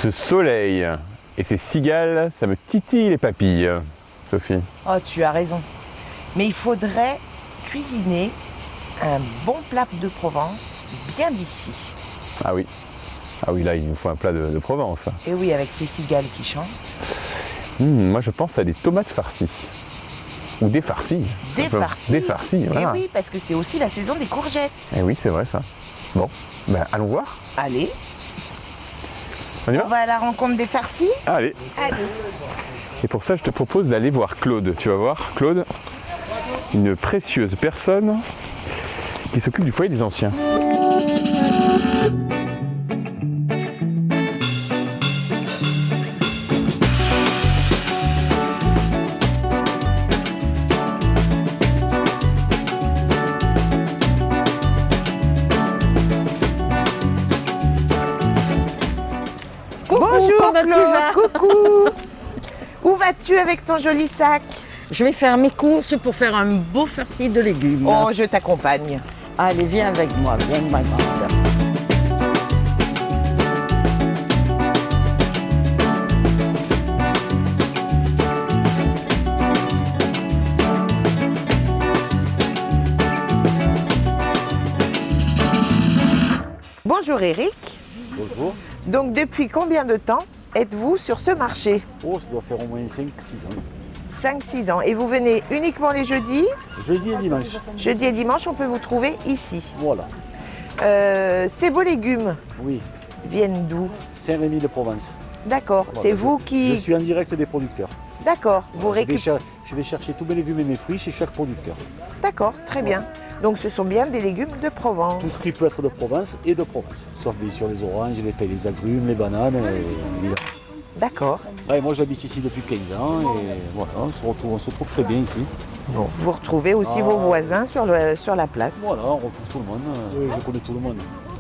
Ce soleil et ces cigales, ça me titille les papilles, Sophie. Oh, tu as raison. Mais il faudrait cuisiner un bon plat de Provence, bien d'ici. Ah oui. Ah oui, là, il nous faut un plat de Provence. Et oui, avec ces cigales qui chantent. Moi, je pense à des tomates farcies. Ou des farcies. Des farcies. Des farcies, voilà. Et oui, parce que c'est aussi la saison des courgettes. Eh oui, c'est vrai ça. Bon, ben, allons voir. Allez, On y va? on va à la rencontre des farcis. Allez. Allez. Et pour ça, je te propose d'aller voir Claude. Tu vas voir, Claude, une précieuse personne qui s'occupe du foyer des anciens. Bonjour comment tu Claude, vas? coucou. Où vas-tu avec ton joli sac? Je vais faire mes courses pour faire un beau farci de légumes. Oh, je t'accompagne. Allez, viens avec moi, viens ma grande. Bonjour Eric. Bonjour. Donc depuis combien de temps êtes-vous sur ce marché? Oh, ça doit faire au moins 5-6 ans. 5-6 ans. Et vous venez uniquement les jeudis? Jeudi et dimanche. Jeudi et dimanche, on peut vous trouver ici. Voilà. Ces beaux légumes Oui. viennent d'où? Saint-Rémy de Provence. D'accord, Voilà, c'est vous Je qui... suis en direct des producteurs. D'accord, vous récupérez... Je vais chercher tous mes légumes et mes fruits chez chaque producteur. D'accord, très bien. Donc ce sont bien des légumes de Provence. Tout ce qui peut être de Provence et de Provence. Sauf bien sûr les oranges, les pêches, les agrumes, les bananes. D'accord. Ouais, moi j'habite ici depuis 15 ans et voilà, on se retrouve très bien ici. Bon, vous retrouvez aussi vos voisins sur la place. Voilà, on retrouve tout le monde. Je connais tout le monde.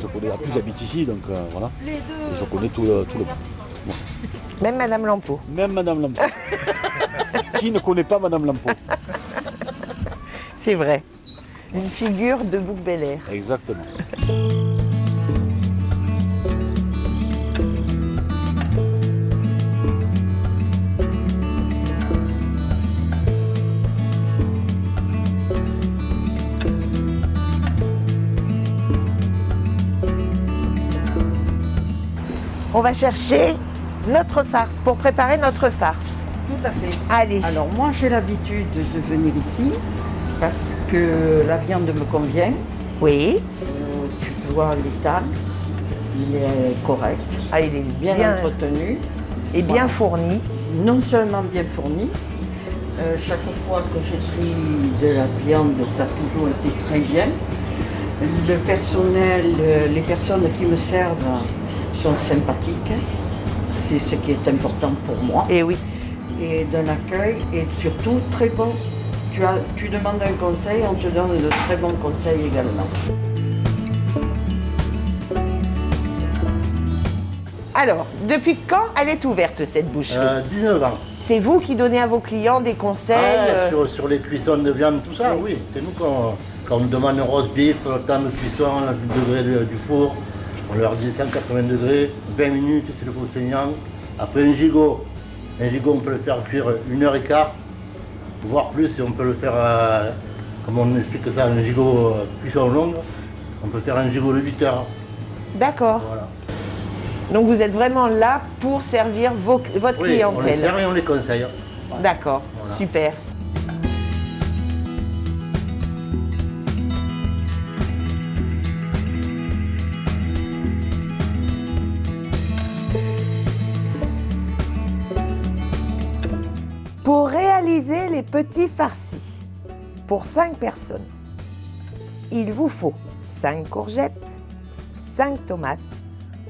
En plus j'habite ici donc voilà. Et je connais tout le monde. Bon. Même Madame Lampeau. Même Madame Lampeau. Qui ne connaît pas Madame Lampeau? C'est vrai. Une figure de Bouc-Bel-Air. Exactement. On va chercher notre farce pour préparer notre farce. Tout à fait. Allez. Alors moi j'ai l'habitude de venir ici parce que la viande me convient. Oui. Tu peux voir l'étal, il est correct, Ah, il est bien bien entretenu, et bien Voilà. fourni. non seulement bien fourni. Chaque fois que j'ai pris de la viande, ça a toujours été très bien. Le personnel, les personnes qui me servent sont sympathiques. C'est ce qui est important pour moi. Et oui. Et d'un accueil et surtout très bon. Tu demandes un conseil, on te donne de très bons conseils également. Alors, depuis quand elle est ouverte cette boucherie? 19 ans. C'est vous qui donnez à vos clients des conseils Sur les cuissons de viande, tout ça, oui. C'est nous quand on nous demande un roast beef, le temps de cuisson, le degré du four. On leur dit 180 degrés, 20 minutes, c'est le four saignant. Après un gigot, on peut le faire cuire 1h15, voire plus, et on peut le faire, comme on explique ça, un gigot cuisson longue. On peut faire un gigot de 8 heures. D'accord. Voilà. Donc vous êtes vraiment là pour servir votre Oui, on les clientèle. sert et on les conseille. D'accord, Voilà. super. Pour réaliser les petits farcis, pour 5 personnes, il vous faut 5 courgettes, 5 tomates.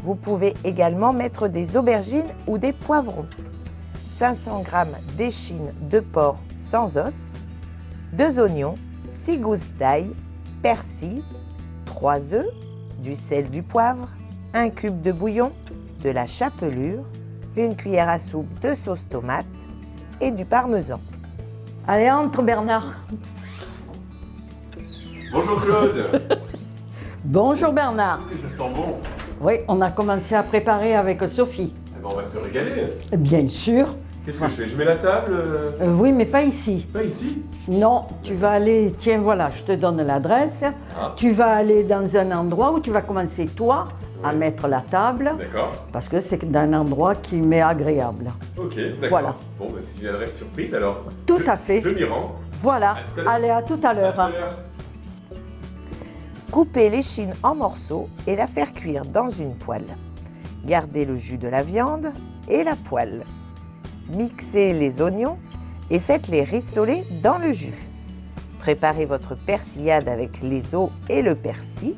Vous pouvez également mettre des aubergines ou des poivrons, 500 g d'échine de porc sans os, 2 oignons, 6 gousses d'ail, persil, 3 œufs, du sel, du poivre, 1 cube de bouillon, de la chapelure, 1 cuillère à soupe de sauce tomate et du parmesan. Allez, entre Bernard. Bonjour Claude. Bonjour Bernard. Ça sent bon. Oui, on a commencé à préparer avec Sophie. on va se régaler. Bien sûr. Qu'est-ce que je fais? Je mets la table Oui, mais pas ici. Pas ici? Non, tu vas aller, tiens voilà, je te donne l'adresse. Ah. Tu vas aller dans un endroit où tu vas commencer toi à mettre la table. D'accord. Parce que c'est un endroit qui m'est agréable. Ok, d'accord. Voilà. Bon, bah, c'est une adresse surprise alors. Tout à fait. Je m'y rends. Voilà, À tout à l'heure. allez à tout à À l'heure. tout à l'heure. Coupez l'échine en morceaux et la faire cuire dans une poêle. Gardez le jus de la viande et la poêle. Mixez les oignons et faites-les rissoler dans le jus. Préparez votre persillade avec les os et le persil.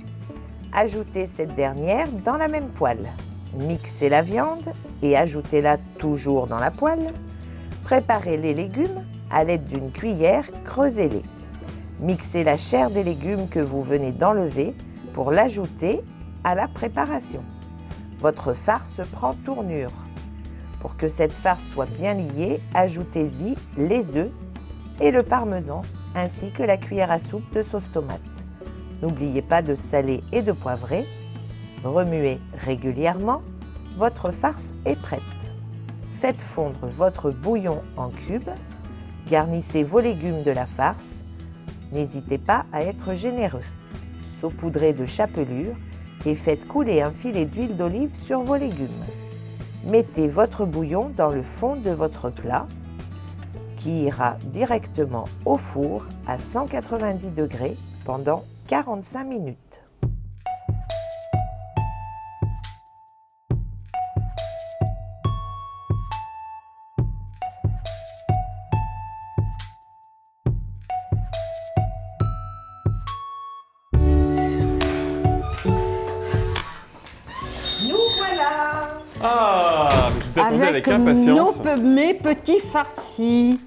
Ajoutez cette dernière dans la même poêle. Mixez la viande et ajoutez-la toujours dans la poêle. Préparez les légumes à l'aide d'une cuillère, creusez-les. Mixez la chair des légumes que vous venez d'enlever pour l'ajouter à la préparation. Votre farce prend tournure. Pour que cette farce soit bien liée, ajoutez-y les œufs et le parmesan ainsi que la cuillère à soupe de sauce tomate. N'oubliez pas de saler et de poivrer. Remuez régulièrement. Votre farce est prête. Faites fondre votre bouillon en cubes. Garnissez vos légumes de la farce. N'hésitez pas à être généreux. Saupoudrez de chapelure et faites couler un filet d'huile d'olive sur vos légumes. Mettez votre bouillon dans le fond de votre plat qui ira directement au four à 190 degrés pendant 45 minutes. Nous voilà! Ah, mais je vous attendais avec impatience. mes petits farcis.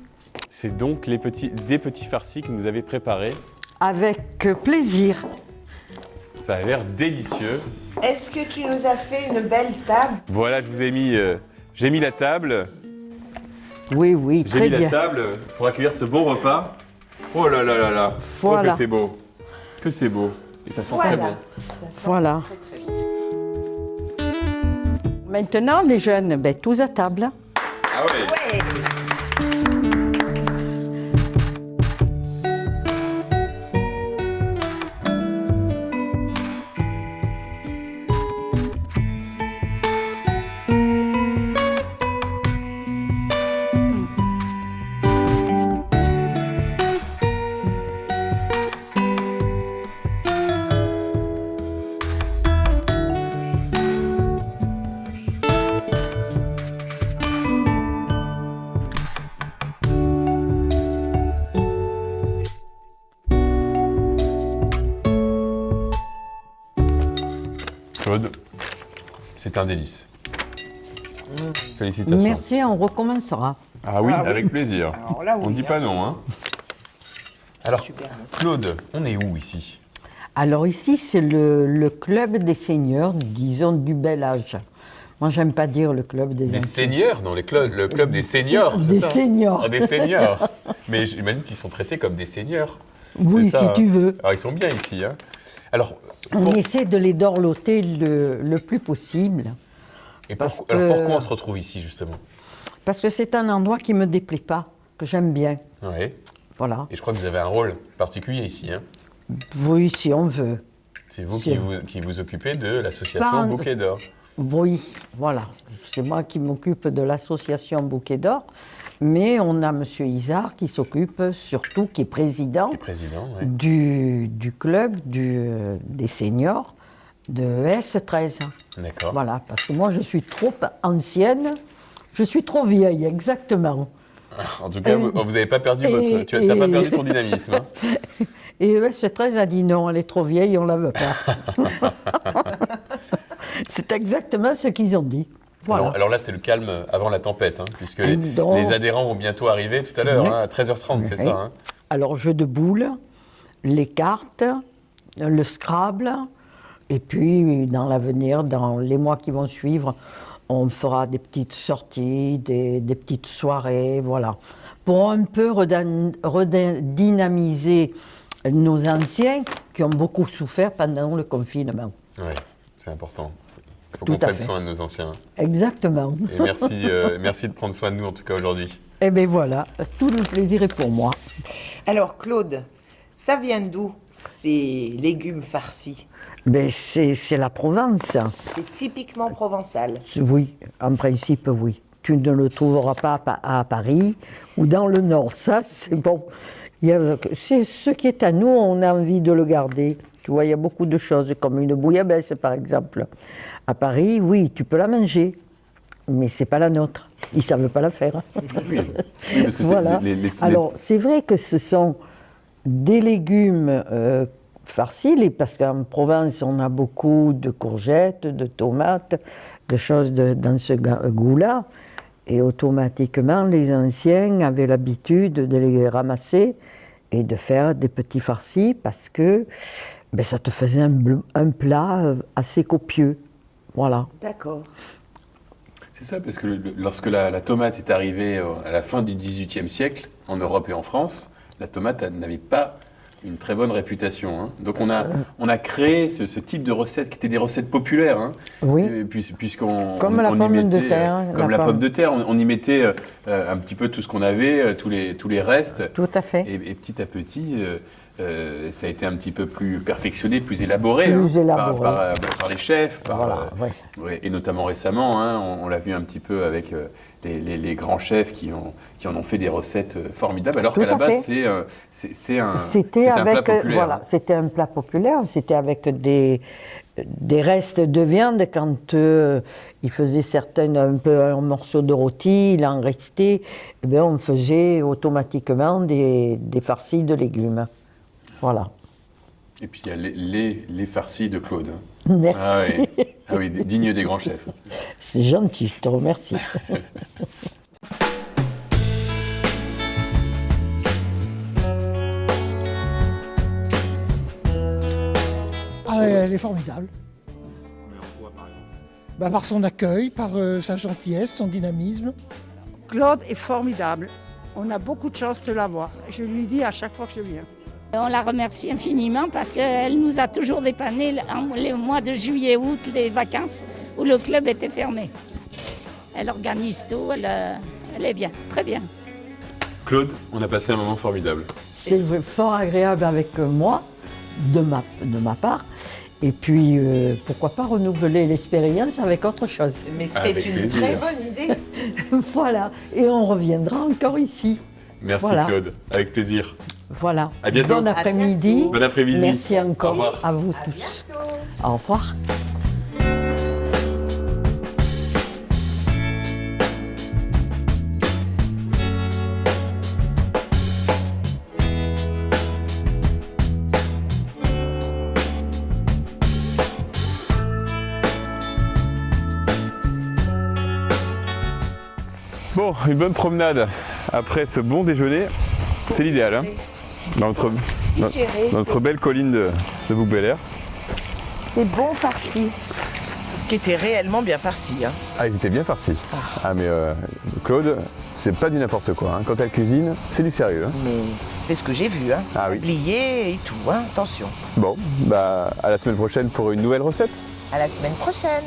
C'est donc des petits farcis que vous avez préparés. Avec plaisir. Ça a l'air délicieux. Est-ce que tu nous as fait une belle table? Voilà, je vous ai mis, j'ai mis la table. Oui, oui, J'ai très mis la bien. table pour accueillir ce bon repas. Oh là là là là. Voilà. Oh que c'est beau. Que c'est beau. Et ça sent très bon. Ça sent Voilà. très, très bon. Maintenant, les jeunes, ben, tous à table. Ah ouais. Ouais. Claude, c'est un délice. Félicitations. Merci, on recommencera. Ah oui, avec plaisir. Alors là, oui, On dit pas non, hein. Alors, Super. Claude, on est où ici? Alors ici, c'est le club des seniors, disons du bel âge. Moi, j'aime pas dire le club des Des anciens. seniors? Non, le club des seniors. Des c'est ça seniors. Ah, des seniors. Mais j'imagine qu'ils sont traités comme des seniors. Oui, C'est si ça, tu hein. veux. Alors, ils sont bien ici, hein. Alors, On pour- essaie de les dorloter le plus possible. et parce alors, que- pourquoi on se retrouve ici, justement? Parce que c'est un endroit qui me déplaît pas, que j'aime bien. Oui. Voilà. Et je crois que vous avez un rôle particulier ici, hein. Oui, si on veut. C'est vous C'est- qui vous occupez de l'association Pas un- Bouquet d'Or. Oui, voilà. C'est moi qui m'occupe de l'association Bouquet d'Or. Mais on a M. Isard qui s'occupe surtout, qui est président Qui est président, oui. du club des seniors de S13. D'accord. Voilà, parce que moi je suis trop ancienne, je suis trop vieille, exactement. En tout cas, vous n'avez pas perdu votre... Tu n'as pas perdu ton dynamisme, hein. Et S13 a dit non, elle est trop vieille, on ne la veut pas. C'est exactement ce qu'ils ont dit. Voilà. Alors là, c'est le calme avant la tempête, hein, puisque Non. les adhérents vont bientôt arriver tout à l'heure, Oui. hein, à 13h30, c'est Oui. ça, hein. Alors, jeu de boules, les cartes, le Scrabble, et puis dans l'avenir, dans les mois qui vont suivre, on fera des petites sorties, des petites soirées, voilà. Pour un peu redynamiser nos anciens qui ont beaucoup souffert pendant le confinement. Oui, c'est important. Il faut Tout qu'on à prenne fait. soin de nos anciens. Exactement. Et merci de prendre soin de nous en tout cas aujourd'hui. Et bien voilà, tout le plaisir est pour moi. Alors Claude, ça vient d'où ces légumes farcis? Ben, c'est la Provence. C'est typiquement provençal. Oui, en principe, oui. Tu ne le trouveras pas à Paris ou dans le Nord. Ça, c'est bon. C'est ce qui est à nous, on a envie de le garder. Tu vois, il y a beaucoup de choses, comme une bouillabaisse, par exemple. À Paris, oui, tu peux la manger, mais c'est pas la nôtre. Ils savent pas la faire. Oui, parce que Voilà. Alors, c'est vrai que ce sont des légumes farcis, parce qu'en Provence, on a beaucoup de courgettes, de tomates, de choses dans ce goût-là. Et automatiquement, les anciens avaient l'habitude de les ramasser et de faire des petits farcis parce que ça te faisait un plat assez copieux. Voilà. D'accord. C'est ça, parce que lorsque la tomate est arrivée à la fin du XVIIIe siècle, en Europe et en France, la tomate n'avait pas une très bonne réputation. Hein. Donc on a créé ce type de recettes qui étaient des recettes populaires. Hein. Oui. Puisqu'on Comme la pomme de terre. Comme la pomme de terre, on y mettait un petit peu tout ce qu'on avait, tous les restes. Tout à fait. Et petit à petit, ça a été un petit peu plus perfectionné, plus élaboré, Plus élaboré. Par les chefs, Voilà, ouais. ouais, et notamment récemment, hein, on l'a vu un petit peu avec les grands chefs qui en ont fait des recettes formidables, alors Tout qu'à la à base fait. c'est un C'était plat populaire. voilà, c'était un plat populaire. C'était avec des restes de viande quand il faisait un morceau de rôti, il en restait. Eh bien, on faisait automatiquement des farcis de légumes. Voilà. Et puis il y a les farcis de Claude. Merci. Ah oui, digne des grands chefs. C'est gentil, je te remercie. Ah, elle est formidable. Par son accueil, par sa gentillesse, son dynamisme. Claude est formidable. On a beaucoup de chance de l'avoir. Je lui dis à chaque fois que je viens. On la remercie infiniment parce qu'elle nous a toujours dépanné les mois de juillet, août, les vacances où le club était fermé. Elle organise tout, elle est bien, très bien. Claude, on a passé un moment formidable. C'est fort agréable avec moi, de ma part. Et puis, pourquoi pas renouveler l'expérience avec autre chose. Mais Avec c'est une plaisir. très bonne idée. Voilà. Et on reviendra encore ici. Merci Voilà. Claude, avec plaisir. Voilà. À bientôt. Bon après-midi. Bon après-midi. Merci Au encore revoir. à vous tous. Au revoir. Bon, une bonne promenade après ce bon déjeuner, c'est l'idéal. Hein, dans notre belle colline de Bouc-Bel-Air. C'est bon farci. Qui était réellement bien farci. Hein. Ah, ils étaient bien farcis. Ah, mais Claude, c'est pas du n'importe quoi. Hein. Quand elle cuisine, c'est du sérieux. Hein. Mais c'est ce que j'ai vu. Hein. Ah oui. Plié et tout. Hein. Attention. Bon, à la semaine prochaine pour une nouvelle recette. À la semaine prochaine.